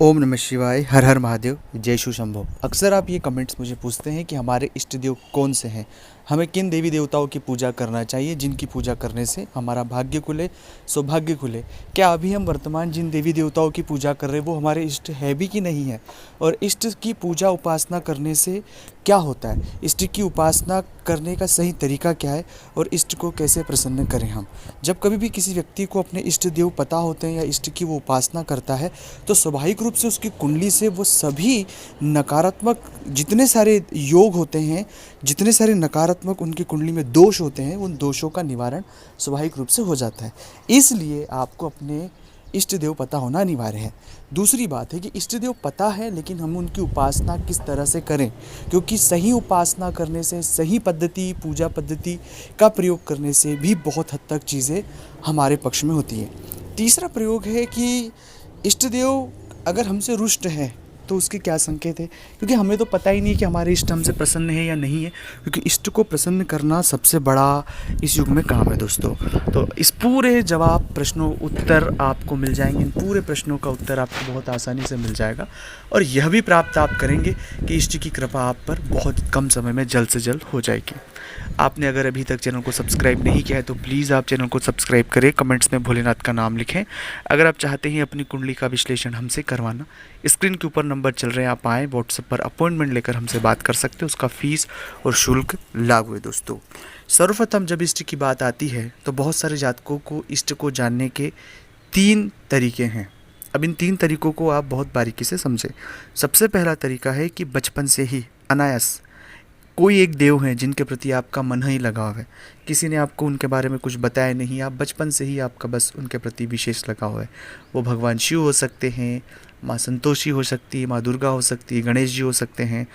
ओम नमः शिवाय, हर हर महादेव, जय शिव शंभो। अक्सर आप ये कमेंट्स मुझे पूछते हैं कि हमारे इष्ट देव कौन से हैं, हमें किन देवी देवताओं की पूजा करना चाहिए, जिनकी पूजा करने से हमारा भाग्य खुले, सौभाग्य खुले। क्या अभी हम वर्तमान जिन देवी देवताओं की पूजा कर रहे हैं वो हमारे इष्ट है भी कि नहीं है, और इष्ट की पूजा उपासना करने से क्या होता है, इष्ट की उपासना करने का सही तरीका क्या है, और इष्ट को कैसे प्रसन्न करें हम। जब कभी भी किसी व्यक्ति को अपने इष्ट देव पता होते हैं या इष्ट की वो उपासना करता है, तो स्वाभाविक रूप से उसकी कुंडली से वो सभी नकारात्मक जितने सारे योग होते हैं, जितने सारे नकारात्मक उनकी कुंडली में दोष होते हैं, उन दोषों का निवारण स्वाभाविक रूप से हो जाता है। इसलिए आपको अपने इष्ट देव पता होना अनिवार्य है। दूसरी बात है कि इष्ट देव पता है, लेकिन हम उनकी उपासना किस तरह से करें, क्योंकि सही उपासना करने से, सही पद्धति, पूजा पद्धति का प्रयोग करने से भी बहुत हद तक चीज़ें हमारे पक्ष में होती हैं। तीसरा प्रयोग है कि इष्ट देव अगर हमसे रुष्ट है तो उसके क्या संकेत है, क्योंकि हमें तो पता ही नहीं कि हमारे इष्ट हमसे प्रसन्न है या नहीं है, क्योंकि इष्ट को प्रसन्न करना सबसे बड़ा इस युग में काम है दोस्तों। तो इस पूरे जवाब प्रश्नों उत्तर आपको मिल जाएंगे, इन पूरे प्रश्नों का उत्तर आपको बहुत आसानी से मिल जाएगा, और यह भी प्राप्त आप करेंगे कि इष्ट की कृपा आप पर बहुत कम समय में जल्द से जल्द हो जाएगी। आपने अगर अभी तक चैनल को सब्सक्राइब नहीं किया है तो प्लीज़ आप चैनल को सब्सक्राइब करें, कमेंट्स में भोलेनाथ का नाम लिखें। अगर आप चाहते हैं अपनी कुंडली का विश्लेषण हमसे करवाना, स्क्रीन के ऊपर नंबर चल रहे हैं, आप आएँ व्हाट्सएप पर अपॉइंटमेंट लेकर हमसे बात कर सकते हैं। उसका फीस और शुल्क लागू है दोस्तों। सर्वप्रथम जब इष्ट की बात आती है तो बहुत सारे जातकों को इष्ट को जानने के 3 तरीके हैं। अब इन 3 तरीकों को आप बहुत बारीकी से समझें। सबसे पहला तरीका है कि बचपन से ही अनायास कोई एक देव हैं जिनके प्रति आपका मन ही लगाव है, किसी ने आपको उनके बारे में कुछ बताया नहीं, आप बचपन से ही आपका बस उनके प्रति विशेष लगाव है। वो भगवान शिव हो सकते हैं, माँ संतोषी हो सकती है, माँ दुर्गा हो सकती है, गणेश जी हो सकते हैं,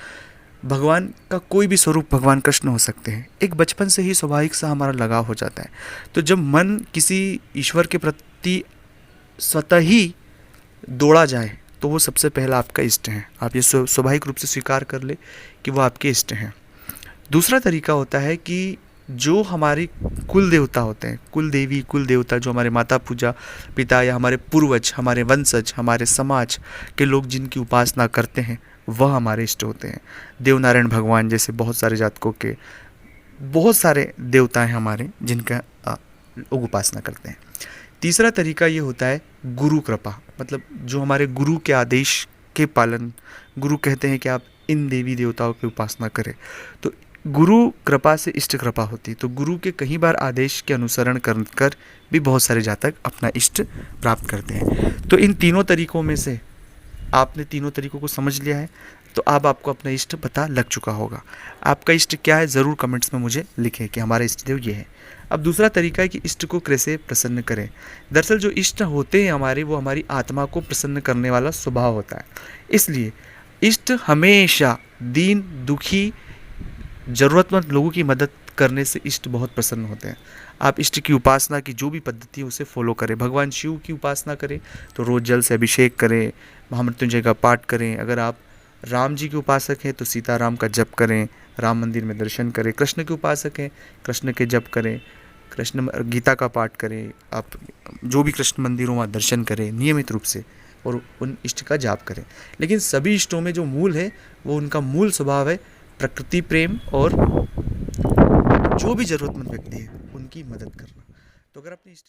भगवान का कोई भी स्वरूप, भगवान कृष्ण हो सकते हैं। एक बचपन से ही स्वाभाविक सा हमारा लगाव हो जाता है। तो जब मन किसी ईश्वर के प्रति स्वतः ही दौड़ा जाए तो वो सबसे पहला आपका इष्ट है। आप ये स्वाभाविक रूप से स्वीकार कर ले कि वो आपके इष्ट हैं। दूसरा तरीका होता है कि जो हमारी कुल देवता होते हैं, कुल देवी, कुल देवता, जो हमारे माता पूजा पिता या हमारे पूर्वज, हमारे वंशज, हमारे समाज के लोग जिनकी उपासना करते हैं, वह हमारे इष्ट होते हैं। देवनारायण भगवान जैसे बहुत सारे जातकों के बहुत सारे देवता हैं हमारे, जिनका लोग उपासना करते हैं। तीसरा तरीका ये होता है गुरु कृपा, मतलब जो हमारे गुरु के आदेश के पालन, गुरु कहते हैं कि आप इन देवी देवताओं की उपासना करें, तो गुरु कृपा से इष्ट कृपा होती। तो गुरु के कई बार आदेश के अनुसरण कर भी बहुत सारे जातक अपना इष्ट प्राप्त करते हैं। तो इन तीनों तरीकों में से आपने तीनों तरीकों को समझ लिया है, तो अब आपको अपना इष्ट पता लग चुका होगा। आपका इष्ट क्या है ज़रूर कमेंट्स में मुझे लिखें कि हमारा इष्ट देव ये है। अब दूसरा तरीका है कि इष्ट को कैसे प्रसन्न करें। दरअसल जो इष्ट होते हैं हमारे, वो हमारी आत्मा को प्रसन्न करने वाला स्वभाव होता है। इसलिए इष्ट हमेशा दीन दुखी ज़रूरतमंद लोगों की मदद करने से इष्ट बहुत प्रसन्न होते हैं। आप इष्ट की उपासना की जो भी पद्धति है उसे फॉलो करें। भगवान शिव की उपासना करें तो रोज़ जल से अभिषेक करें, महामृत्युंजय का पाठ करें। अगर आप राम जी के उपासक हैं तो सीताराम का जप करें, राम मंदिर में दर्शन करें। कृष्ण के उपासक हैं, कृष्ण के जप करें, कृष्ण गीता का पाठ करें। आप जो भी कृष्ण मंदिर हो वहाँ दर्शन करें नियमित रूप से, और उन इष्ट का जाप करें। लेकिन सभी इष्टों में जो मूल है, वो उनका मूल स्वभाव है प्रकृति प्रेम, और जो भी ज़रूरतमंद व्यक्ति है उनकी मदद करना। तो अगर अपनी इष्ट